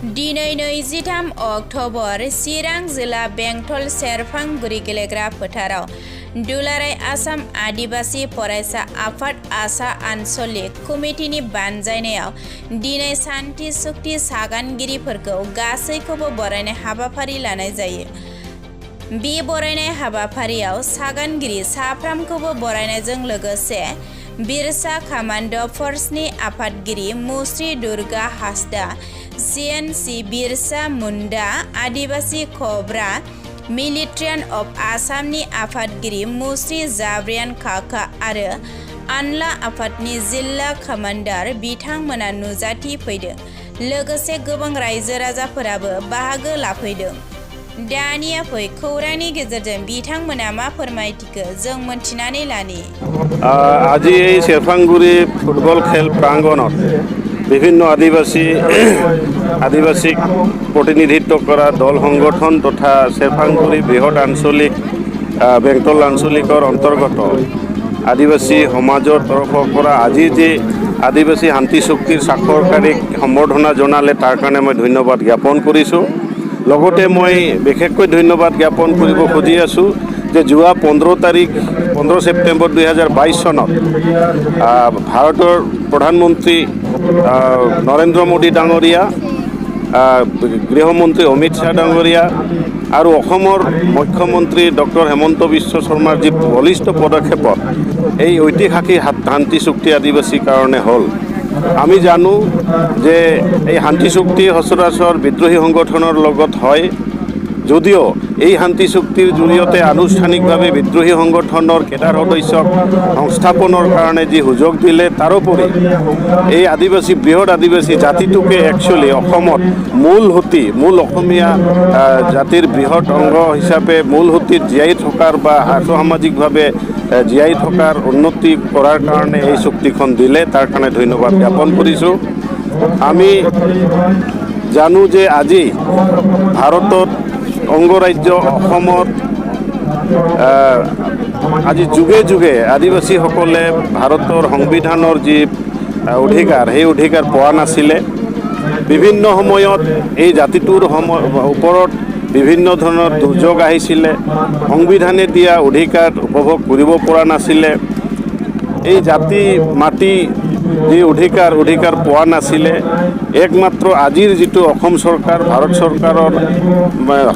दिनै 23 अक्ट'बर चिरां जिल्ला बेंटल सेरफांगुरि गेलेग्रा फोथाराव दुलाराय आसाम आदिबासी फरायसा आफाद आसा आनच'लिक कमिटिनि बानजायनायाव दिनै सान्थि सुक्ति सागानगिरिफोरखौ गासैखौबो बरायनाय हाबाफारि लानाय जायो। बे बरायनाय हाबाफारियाव सागानगिरि साफ्रामखौबो बरायनायजों लोगोसे बिरसा कमान्ड' फर्सनि आफादगिरि मुस्रि दुर्गा हासदा, CNC बिरसा मुन्डा, आदिबासी कब्रा मिलिट्रियान अफ आसामनि आफादगिरि मुस्रि जाब्रियान काका आरो आनला आफादनि जिल्ला कमान्डार बिथांमोना नुजाथि फैदों। लोगोसे गोबां रायजो राजाफोराबो बाहागो लाफैदों। दानिया फै खौरांनि गेजेरजों बिथांमोना मा फोरमायथिखो जों मोनथिनानै लानि। আজি এই सेरफांगुरि फुटबल खेल प्रांगणत বিভিন্ন আদিবাসীক प्रतिनिधित्व करा दल संगठन तथा सेरफांगुरि बृहत आंचलिक बेंटल आंचलिकर अंतर्गत आदिबासी समाजर तरफर আজি जे आदिबासी शांति चुक्तिर स्वाक्षरकारीक सम्बर्धना जनाले तार कारण मैं धन्यवाद ज्ञापन करिছোঁ। लगते मैं विशेषকৈ धन्यवाद ज्ञापन কৰিব খুজি আছোঁ যে যোৱা 15 सेप्टेम्बर 2022 सनत भारतर प्रधानमंत्री नरेंद्र मोदी डांगरिया, गृहमंत्री अमित शाह डांगरिया और मुख्यमंत्री डॉक्टर हेमंत विश्व शर्मार जी बलिष्ठ पदक्षेपत এই ঐতিহাসিক শান্তি চুক্তি आदिबासी कारण हल। आमी जानू जे এই শান্তি চুক্তি সচৰাচৰ বিদ্ৰোহী সংগঠনৰ লগত হয় যদিও এই শান্তি চুক্তিৰ জৰিয়তে আনুষ্ঠানিকভাৱে বিদ্ৰোহী সংগঠনৰ কেডাৰ সদস্যক সংস্থাপনৰ কাৰণে যি সুযোগ দিলে তাৰোপৰি এই আদিবাসী বৃহৎ আদিবাসী জাতিটোকে একচুৱেলি অসমত মূল অসমীয়া জাতিৰ বৃহৎ অংগ হিচাপে মূল সুঁতিত জীয়াই থকাৰ বা আৰ্থসামাজিকভাৱে জীয়াই থকাৰ উন্নতি কৰাৰ কাৰণে এই চুক্তিখন দিলে তাৰ কাৰণে ধন্যবাদ জ্ঞাপন কৰিছোঁ। আমি জানো যে আজি ভাৰতত অংগৰাজ্য অসমত আজি যুগে যুগে আদিবাসীসকলে ভাৰতৰ সংবিধানৰ যি অধিকাৰ সেই অধিকাৰ পোৱা নাছিলে। বিভিন্ন সময়ত এই জাতিটোৰ ওপৰত বিভিন্ন ধৰণৰ দুৰ্যোগ আহিছিলে। সংবিধানে দিয়া অধিকাৰ উপভোগ কৰিব পৰা নাছিলে। এই জাতি মাটি যি অধিকাৰ পোৱা নাছিলে। একমাত্ৰ আজিৰ যিটো অসম চৰকাৰ ভাৰত চৰকাৰৰ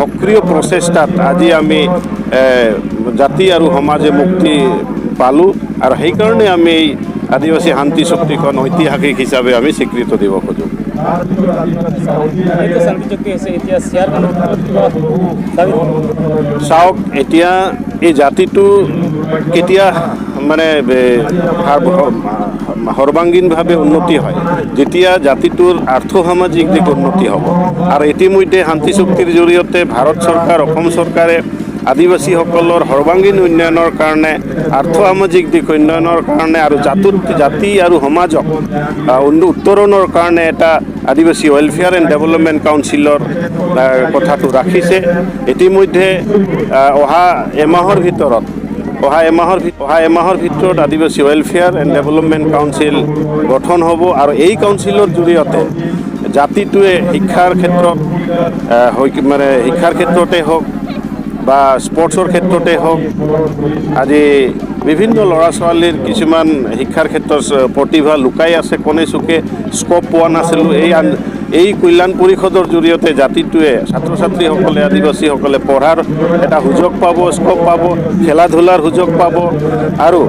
সক্ৰিয় প্ৰচেষ্টাত আজি আমি জাতি আৰু সমাজে মুক্তি পালোঁ আৰু সেইকাৰণে আমি এই আদিবাসী শান্তি চুক্তিখন ঐতিহাসিক হিচাপে আমি স্বীকৃতি দিব খোজোঁ। চাওক, এতিয়া এই জাতিটো কেতিয়া মানে সৰ্বাংগীনভাৱে উন্নতি হয় যেতিয়া জাতিটোৰ আৰ্থসামাজিক দিশ উন্নতি হ'ব। আৰু ইতিমধ্যে শান্তি চুক্তিৰ জৰিয়তে ভাৰত চৰকাৰ অসম চৰকাৰে আদিবাসীসকলৰ সৰ্বাংগীন উন্নয়নৰ কাৰণে আৰ্থসামাজিক দিশ উন্নয়নৰ কাৰণে আৰু জাতি আৰু সমাজক উত্তৰণৰ কাৰণে এটা আদিবাসী ৱেলফেয়াৰ এণ্ড ডেভেলপমেণ্ট কাউন্সিলৰ কথাটো ৰাখিছে। ইতিমধ্যে অহা এমাহৰ ভিতৰত আদিবাসী ৱেলফেয়াৰ এণ্ড ডেভেলপমেণ্ট কাউন্সিল গঠন হ'ব আৰু এই কাউন্সিলৰ জৰিয়তে জাতিটোৱে শিক্ষাৰ ক্ষেত্ৰতে হওক বা স্পৰ্টছৰ ক্ষেত্ৰতে হওক আজি বিভিন্ন ল'ৰা ছোৱালীৰ কিছুমান শিক্ষাৰ ক্ষেত্ৰত প্ৰতিভা লুকাই আছে, কোনে চুকে স্ক'প পোৱা নাছিলোঁ। এই কল্যাণ পৰিষদৰ জৰিয়তে জাতিটোৱে ছাত্ৰ ছাত্ৰীসকলে আদিবাসীসকলে পঢ়াৰ এটা সুযোগ পাব, স্ক'প পাব, খেলা ধূলাৰ সুযোগ পাব আৰু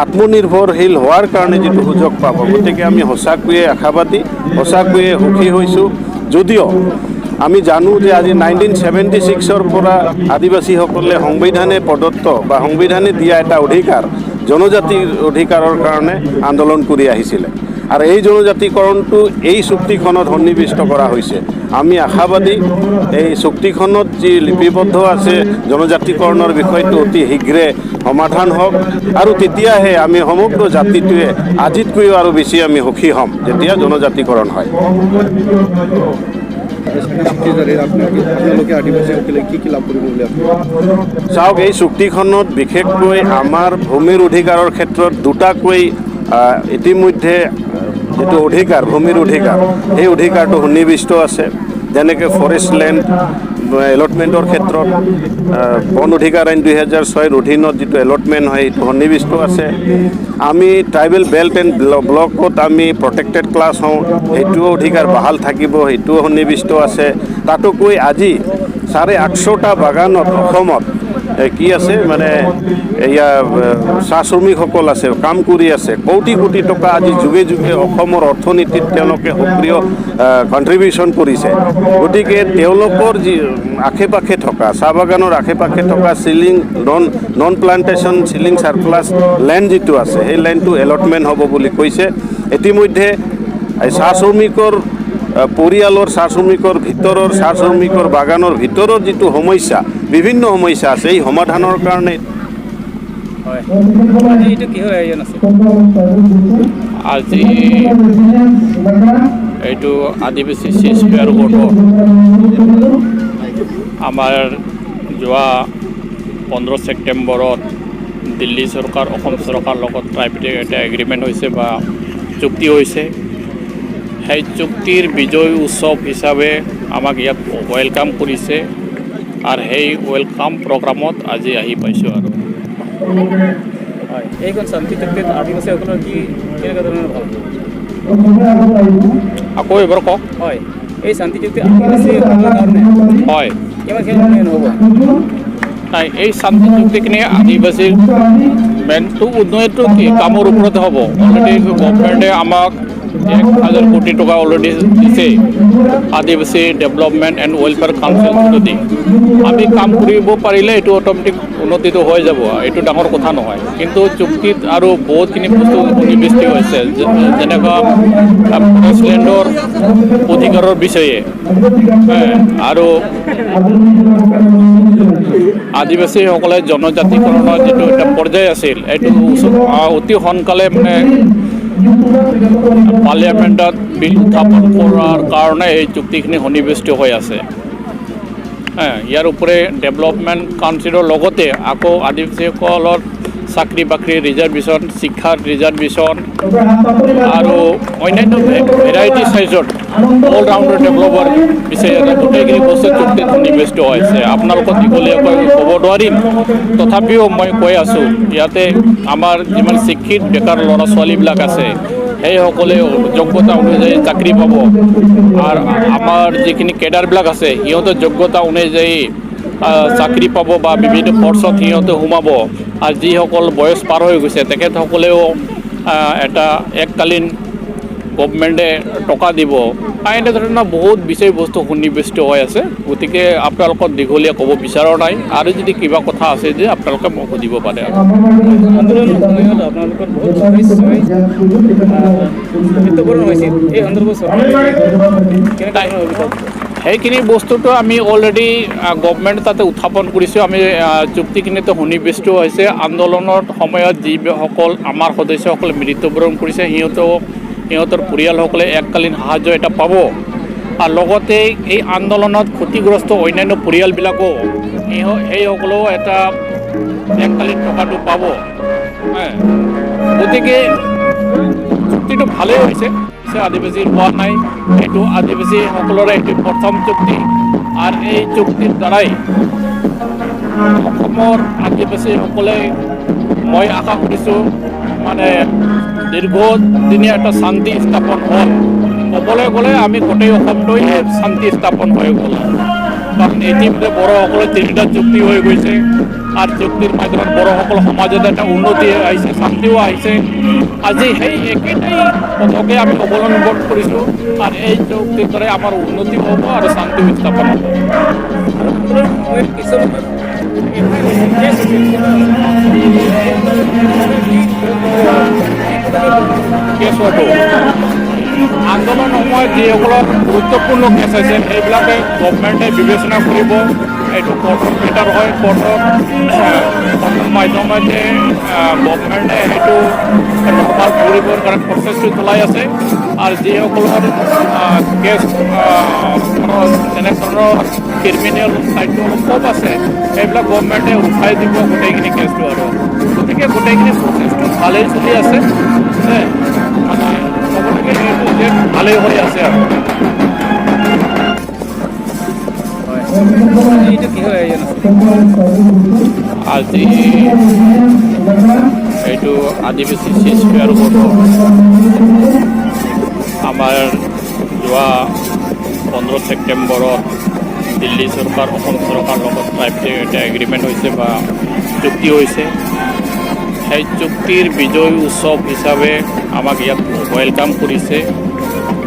আত্মনিৰ্ভৰশীল হোৱাৰ কাৰণে যিটো সুযোগ পাব। গতিকে আমি সঁচাকৈয়ে আশাবাদী, সঁচাকৈয়ে সুখী হৈছোঁ। যদিও আমি জানো যে আজি 1976ৰ পৰা আদিবাসীসকলে সংবিধানে প্ৰদত্ত বা সংবিধানে দিয়া এটা অধিকাৰ জনজাতিৰ অধিকাৰৰ কাৰণে আন্দোলন কৰি আহিছিলে আৰু এই জনজাতিকৰণটো এই চুক্তিখনত সন্নিৱিষ্ট কৰা হৈছে। আমি আশাবাদী এই চুক্তিখনত যি লিপিবদ্ধ আছে জনজাতিকৰণৰ বিষয়টো অতি শীঘ্ৰে সমাধান হওক আৰু তেতিয়াহে আমি সমগ্ৰ জাতিটোৱে আজিতকৈও আৰু বেছি আমি সুখী হ'ম যেতিয়া জনজাতিকৰণ হয়। চাওক, এই চুক্তিখনত বিশেষকৈ আমাৰ ভূমিৰ অধিকাৰৰ ক্ষেত্ৰত দুটাকৈ ইতিমধ্যে যিটো অধিকাৰ ভূমিৰ অধিকাৰ সেই অধিকাৰটো সন্নিৱিষ্ট আছে যেনেকৈ ফৰেষ্ট লেণ্ড এলটমেণ্টৰ ক্ষেত্ৰত বন অধিকাৰ আইন 2006 অধীনত যিটো এলটমেণ্ট হয় সেইটো সন্নিৱিষ্ট আছে আমি ট্ৰাইবেল বেল্ট এণ্ড ব্লকত আমি প্ৰটেক্টেড ক্লাছ হওঁ সেইটোও অধিকাৰ বাহাল থাকিব সেইটোও সন্নিৱিষ্ট আছে তাতোকৈ আজি 850টা বাগানত অসমত কি আছে মানে এয়া চাহ শ্ৰমিকসকল আছে কাম কৰি আছে কোটি কোটি টকা আজি যুগে যুগে অসমৰ অৰ্থনীতিত তেওঁলোকে সক্ৰিয় কণ্ট্ৰিবিউশ্যন কৰিছে গতিকে তেওঁলোকৰ যি আশে পাশে থকা চাহ বাগানৰ আশে পাশে থকা ceiling non plantation ceiling চাৰ্প্লাছ land যিটো আছে সেই লেণ্ডটো এলটমেণ্ট হ'ব বুলি কৈছে ইতিমধ্যে চাহ শ্ৰমিকৰ পৰিয়ালৰ চাহ শ্ৰমিকৰ ভিতৰৰ চাহ শ্ৰমিকৰ বাগানৰ ভিতৰৰ যিটো সমস্যা বিভিন্ন সমস্যা আছে এই সমাধানৰ কাৰণে আজি এইটো আদিবাসী স্কোয়াৰ বোৰ্ডত আমাৰ যোৱা 15 ছেপ্টেম্বৰত দিল্লী চৰকাৰ অসম চৰকাৰৰ লগত ট্ৰাইবেটিক এটা এগ্ৰিমেণ্ট হৈছে বা চুক্তি হৈছে সেই চুক্তিৰ বিজয় উৎসৱ হিচাপে আমাক ইয়াত ৱেলকাম কৰিছে আৰু সেই ৱেলকাম প্ৰগ্ৰামত আজি আহি পাইছোঁ আৰু এইখন শান্তি চুক্তিত আদিবাসীসকলৰ কি কেনেকুৱা ধৰণৰ ভাল আকৌ এবাৰ কওক হয় এই শান্তি চুক্তি আদিবাসীসকলৰ কাৰণে হয় কিমানখিনি নহ'ব নাই এই শান্তি চুক্তিখিনি আদিবাসীৰ মেইনটো উন্নয়নটো কি কামৰ ওপৰতে হ'ব অলৰেডি গভৰ্ণমেণ্টে আমাক 1000 কোটি টকা অলৰেডি দিছে আদিবাসী ডেভেলপমেণ্ট এণ্ড ৱেলফেয়াৰ কাউন্সিল যদি আমি কাম কৰিব পাৰিলে এইটো অট'মেটিক উন্নতিটো হৈ যাব এইটো ডাঙৰ কথা নহয় কিন্তু চুক্তিত আৰু বহুতখিনি বস্তু সন্নিৱিষ্ট হৈছে যেনেকুৱা ফৰেষ্ট লেণ্ডৰ অধিকাৰৰ বিষয়ে আৰু আদিবাসীসকলে জনজাতিকৰণৰ যিটো এটা পৰ্যায় আছিল এইটো অতি সোনকালে মানে পাৰ্লিয়ামেণ্টত বিল উত্থাপন কৰাৰ কাৰণে এই চুক্তিখিনি সন্নিৱিষ্ট হৈ আছে ইয়াৰ উপৰি ডেভেলপমেণ্ট কাউন্সিলৰ লগতে আকৌ আদিবাসীসকলৰ চাকৰি বাকৰি ৰিজাৰ্ভেশ্যন শিক্ষাৰ ৰিজাৰ্ভেশ্যন আৰু অন্যান্য ভেৰাইটি চাইজৰ অল ৰাউণ্ডৰ ডেভেলপাৰ বিচাৰি এটা গোটেইখিনি বস্তু চুক্তিত সন্নিৱিষ্ট হৈছে আপোনালোকক দীঘলীয়াকৈ ক'ব নোৱাৰিম তথাপিও মই কৈ আছোঁ ইয়াতে আমাৰ যিমান শিক্ষিত বেকাৰ ল'ৰা ছোৱালীবিলাক আছে সেইসকলে যোগ্যতা অনুযায়ী চাকৰি পাব আৰু আমাৰ যিখিনি কেডাৰবিলাক আছে সিহঁতৰ যোগ্যতা অনুযায়ী চাকৰি পাব বা বিভিন্ন কোৰ্চত সিহঁতে সোমাব আৰু যিসকল বয়স পাৰ হৈ গৈছে তেখেতসকলেও এটা এককালীন গভৰ্ণমেণ্টে টকা দিব এনেধৰণৰ বহুত বিষয়বস্তু সন্নিৱিষ্ট হৈ আছে গতিকে আপোনালোকক দীঘলীয়া ক'ব বিচৰা নাই আৰু যদি কিবা কথা আছে যে আপোনালোকে মোক সুধিব পাৰে আন্দোলনৰ সময়ত আপোনালোকৰ বহুত সমস্যাই মৃত্যুবৰণ হৈছিল এই সন্দৰ্ভত সেইখিনি বস্তুটো আমি অলৰেডি গভৰ্ণমেণ্ট তাতে উত্থাপন কৰিছোঁ আমি চুক্তিখিনিতো সন্নিৱিষ্ট হৈছে আন্দোলনৰ সময়ত যিসকল আমাৰ সদস্যসকলে মৃত্যুবৰণ কৰিছে সিহঁতৰ পৰিয়ালসকলে এককালীন সাহায্য এটা পাব আৰু লগতে এই আন্দোলনত ক্ষতিগ্ৰস্ত অন্যান্য পৰিয়ালবিলাকো সেইসকলেও এটা এককালীন টকাটো পাব গতিকে চুক্তিটো ভালেই হৈছে আদিবাসীৰ হোৱা নাই এইটো আদিবাসীসকলৰে এইটো প্ৰথম চুক্তি আৰু এই চুক্তিৰ দ্বাৰাই অসমৰ আদিবাসীসকলে মই আশা কৰিছোঁ মানে দীৰ্ঘদিনীয়া এটা শান্তি স্থাপন হ'ল ক'বলৈ গ'লে আমি গোটেই অসমটোৱে শান্তি স্থাপন হৈ গ'ল কাৰণ ইতিমধ্যে বড়োসকলৰ 3টা চুক্তি হৈ গৈছে আৰু চুক্তিৰ মাধ্যমত বড়োসকল সমাজত এটা উন্নতি আহিছে শান্তিও আহিছে আজি সেই একেটাই পথকে আমি অৱলম্বন কৰিছোঁ আৰু এই চুক্তিৰ দ্বাৰাই আমাৰ উন্নতি হ'ব আৰু শান্তি স্থাপন হ'ব কেছটো আন্দোলন সময়ত যিসকলৰ গুৰুত্বপূৰ্ণ কেছ আছে সেইবিলাকে গভৰ্ণমেণ্টে বিবেচনা কৰিব এইটো কোৰ্টৰ মেটাৰ হয় কোৰ্টৰ মাধ্যমতে গভৰ্ণমেণ্টে সেইটো নৰ্মাল কৰিবৰ কাৰণে প্ৰচেছটো চলাই আছে আৰু যিসকলৰ কেছ তেনেধৰণৰ ক্ৰিমিনেল চাইডটো অলপ কম আছে সেইবিলাক গভৰ্ণমেণ্টে উঠাই দিব গোটেইখিনি কেছটো আৰু গতিকে গোটেইখিনি প্ৰচেছটো ভালেই চলি আছে মানে ক'ব লাগে ভালেই হৈ আছে আৰু এইটো কি হয় আজি এইটো আদিবাসী স্কোয়াৰ বোৰ্ডৰ আমাৰ যোৱা 15 ছেপ্টেম্বৰত দিল্লী চৰকাৰ অসম চৰকাৰৰ লগত ট্ৰাইবছে এটা এগ্ৰিমেণ্ট হৈছে বা চুক্তি হৈছে সেই চুক্তিৰ বিজয় উৎসৱ হিচাপে আমাক ইয়াত ৱেলকাম কৰিছে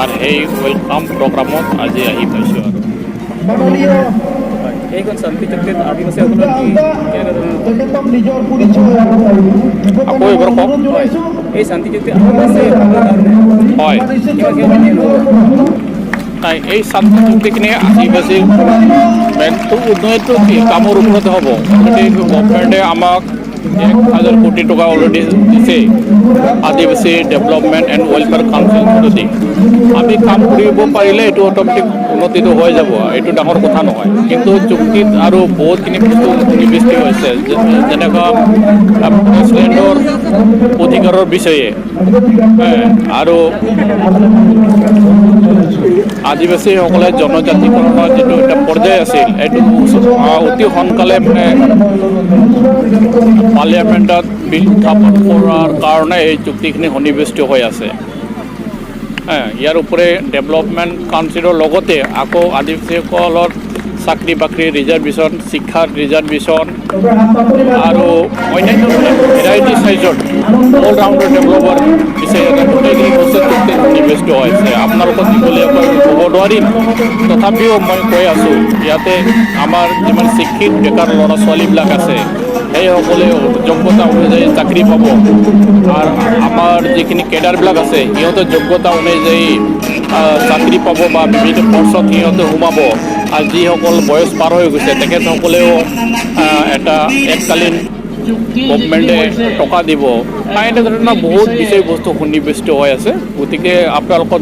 আৰু সেই ৱেলকাম প্ৰগ্ৰামত আজি আহি পাইছোঁ আৰু এইখন শান্তি চুক্তিত আদিবাসীসকলৰ কি আকৌ এবাৰ কওক এই শান্তি চুক্তি আদিবাসীসকলৰ কাৰণে হয় নাই এই শান্তি চুক্তিখিনি আদিবাসীৰ মেইনটো উন্নয়নটো কি কামৰ ওপৰতে হ'ব অলৰেডি গভৰ্ণমেণ্টে আমাক 1,000 কোটি টকা অলৰেডি দিছে আদিবাসী development and welfare council through the আমি কাম কৰিব পাৰিলে এইটো অট'মেটিক উন্নতিটো হৈ যাব এইটো ডাঙৰ কথা নহয় কিন্তু চুক্তিত আৰু বহুতখিনি বস্তু সন্নিৱিষ্ট হৈছে যেনেকুৱা ফৰেষ্টলেণ্ডৰ অধিকাৰৰ বিষয়ে আৰু আদিবাসীসকলে জনজাতিকৰণৰ যিটো এটা পৰ্যায় আছিল এইটো অতি সোনকালে মানে পাৰ্লিয়ামেণ্টত বিল উত্থাপন কৰাৰ কাৰণে এই চুক্তিখিনি সন্নিৱিষ্ট হৈ আছে ইয়াৰ উপৰি ডেভেলপমেণ্ট কাউন্সিলৰ লগতে আকৌ আদিবাসীসকলৰ চাকৰি বাকৰি ৰিজাৰ্ভেশ্যন শিক্ষাৰ ৰিজাৰ্ভেশ্যন আৰু অন্যান্য ভেৰাইটি চাইজৰ অল ৰাউণ্ডৰ ডেভেলপাৰ বিচাৰি গোটেইখিনি বস্তু চুক্তিত সন্নিৱিষ্ট হৈছে আপোনালোকক দীঘলীয়াকৈ ক'ব নোৱাৰিম তথাপিও মই কৈ আছোঁ ইয়াতে আমাৰ যিমান শিক্ষিত বেকাৰ ল'ৰা ছোৱালীবিলাক আছে সেইসকলে যোগ্যতা অনুযায়ী চাকৰি পাব আৰু আমাৰ যিখিনি কেডাৰবিলাক আছে সিহঁতৰ যোগ্যতা অনুযায়ী চাকৰি পাব বা বিভিন্ন পষ্টত সিহঁতে সোমাব আৰু যিসকল বয়স পাৰ হৈ গৈছে তেখেতসকলেও এটা এককালীন গভৰ্ণমেণ্টে টকা দিব এনেধৰণৰ বহুত বিষয়বস্তু সন্নিৱিষ্ট হৈ আছে গতিকে আপোনালোকৰ